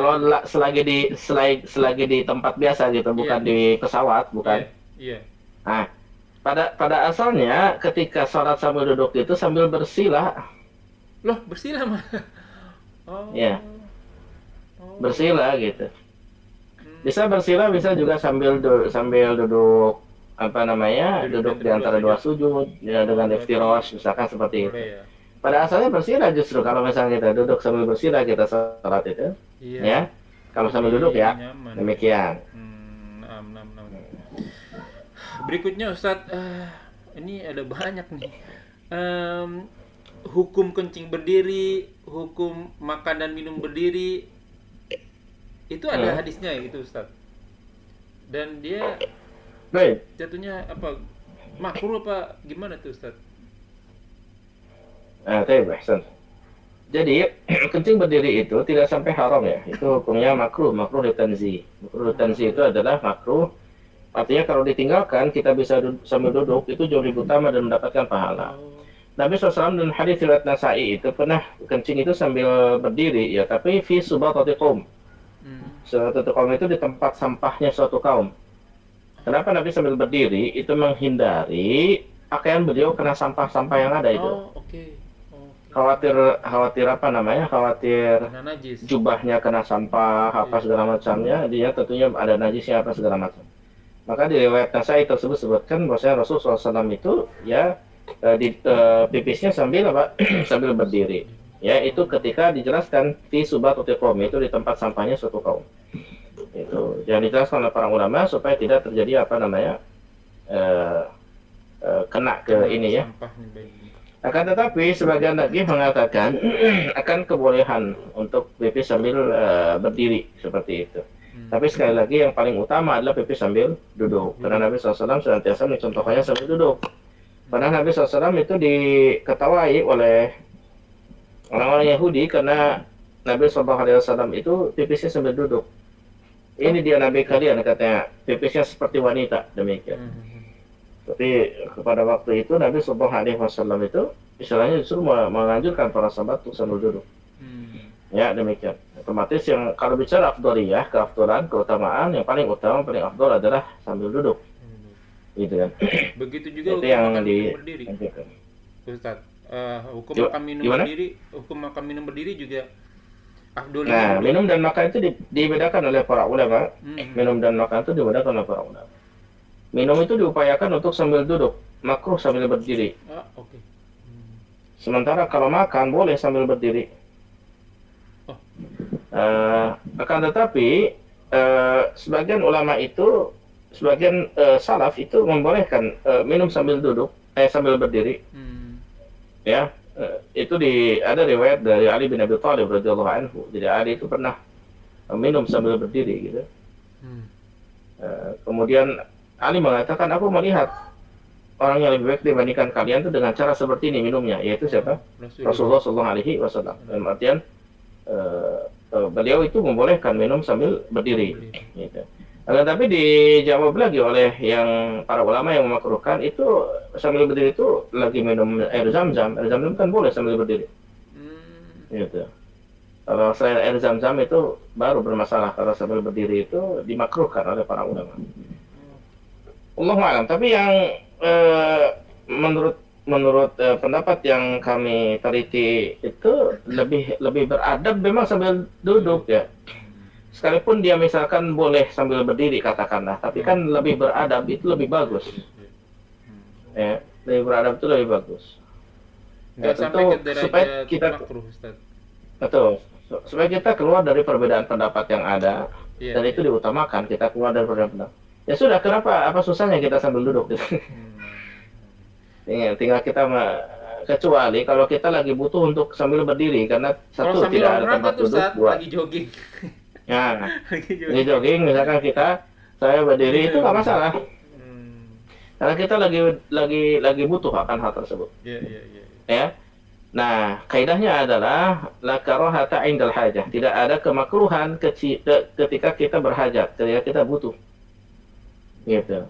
kalau selagi di tempat biasa gitu, Iya, bukan di pesawat, iya, bukan. iya. Nah, pada asalnya ketika sholat sambil duduk itu sambil bersila, Loh, bersila mah. ya, Oh, oh gitu. bersila gitu. Bisa Hmm, bersila, bisa juga sambil duduk apa namanya, duduk di duduk di antara dua antara dua sujud. sujud ya, Oh, dengan berarti iftirosh misalkan seperti itu. boleh ya. Pada asalnya bersila justru kalau misalnya kita duduk sambil bersila kita sholat itu, Iya, ya. Kalau sambil lebih duduk ya, nyaman ya. demikian. Nam, nam, nam. Berikutnya Ustadz, ini ada banyak nih. Em, Hukum kencing berdiri, hukum makan dan minum berdiri, itu ada Hmm. hadisnya ya itu Ustadz. Dan dia Baik. jatuhnya apa? Makruh apa gimana tuh Ustadz? Nah, baik, Ahsan. Jadi kencing berdiri itu tidak sampai haram ya. Itu hukumnya makruh, makruh litanzi. Makruh litanzi itu adalah makruh. Artinya kalau ditinggalkan kita bisa sambil duduk itu jauh lebih utama dan mendapatkan pahala. Oh, Nabi SAW dan hadis riwayat Nasai itu pernah kencing itu sambil berdiri ya, tapi fi subatati qaum. hmm. Suatu kaum itu di tempat sampahnya suatu kaum. Kenapa Nabi sambil berdiri? Itu menghindari pakaian beliau kena sampah-sampah yang ada itu. Oh, oke, oke. Khawatir khawatir apa namanya? Khawatir Kena najis. jubahnya kena sampah apa Iya. segala macamnya, dia tentunya ada najisnya apa segala macam. Maka di riwayat Nasai tersebut sebutkan bahwasanya Rasulullah SAW itu ya pipisnya sambil apa? Sambil berdiri. Ya, itu ketika dijelaskan di subatotil qaum, itu di tempat sampahnya suatu kaum. Itu yang dijelaskan oleh para ulama supaya tidak terjadi apa namanya? eh, kena ke Kena ini ya. sampahnya baik. Akan tetapi sebagian lagi mengatakan akan kebolehan untuk pipis sambil berdiri seperti itu. Hmm. Tapi sekali lagi yang paling utama adalah pipis sambil duduk. Karena Duduk. Nabi SAW senantiasa mencontohkannya sambil duduk. Karena Nabi SAW itu diketawai oleh orang-orang Yahudi karena Nabi SAW itu pipisnya sambil duduk. Oh, Ini dia Nabi gitu. kalian katanya, pipisnya seperti wanita demikian. Hmm. Tapi kepada waktu itu Nabi SAW itu istilahnya justru menganjurkan para sahabat untuk sambil duduk. Hmm. Ya demikian. Otomatis yang kalau bicara afdoliyah, keafdolan, keutamaan yang paling utama, paling afdol adalah sambil duduk, Hmm. gitu kan. Begitu juga Itu hukum yang makan minum di berdiri, anjurkan. Ustadz. Hukum Gim- makan minum Gimana? berdiri, hukum makan minum berdiri juga afdolinya Nah, duduk. minum dan makan itu dibedakan oleh para ulama. Hmm. Minum dan makan itu dibedakan oleh para ulama. Minum itu diupayakan untuk sambil duduk, makruh sambil berdiri. Ah, oke. Hmm. Sementara kalau makan boleh sambil berdiri. Oh, Akan tetapi sebagian ulama itu, sebagian salaf itu membolehkan minum sambil duduk, sambil berdiri. hmm. Ya, itu ada riwayat dari Ali bin Abi Thalib radhiyallahu anhu. Jadi Ali itu pernah minum sambil berdiri gitu. Hmm. Kemudian Ali mengatakan, aku melihat orang yang lebih baik dibandingkan kalian itu dengan cara seperti ini minumnya, yaitu siapa? Rasulullah. Rasulullah Shallallahu Alaihi Wasallam. Dalam artian beliau itu membolehkan minum sambil berdiri. Berdiri. Gitu. Tapi dijawab lagi oleh yang para ulama yang memakruhkan itu sambil berdiri itu lagi minum air zam-zam. Air zam-zam kan boleh sambil berdiri. Hmm. Gitu. Kalau selain air zam-zam itu baru bermasalah. Kalau sambil berdiri itu dimakruhkan oleh para ulama. Allahu a'lam. Tapi yang menurut pendapat yang kami teliti itu lebih beradab memang sambil duduk ya. Sekalipun dia misalkan boleh sambil berdiri katakanlah, tapi kan lebih beradab itu lebih bagus. Hmm. Ya, lebih beradab itu lebih bagus. Nggak sampai tentu ke supaya derajat kita makruh, Ustaz. betul supaya kita keluar dari perbedaan pendapat yang ada Iya, dan itu iya. diutamakan kita keluar dari perbedaan pendapat. Ya sudah, kenapa apa susahnya kita sambil duduk gitu. Hmm. Tinggal kita kecuali kalau kita lagi butuh untuk sambil berdiri karena Kalau satu sambil tidak ada olahraga tempat tuh, duduk, Ustaz, dua. lagi jogging. Ya, Lagi ini jogging. jogging misalkan saya berdiri itu nggak masalah Hmm. karena kita lagi butuh akan hal tersebut. Iya, iya, iya. Ya. Nah, kaidahnya adalah la karahata indal hajah. Tidak ada kemakruhan ketika kita berhajat, ketika kita butuh. Gitu.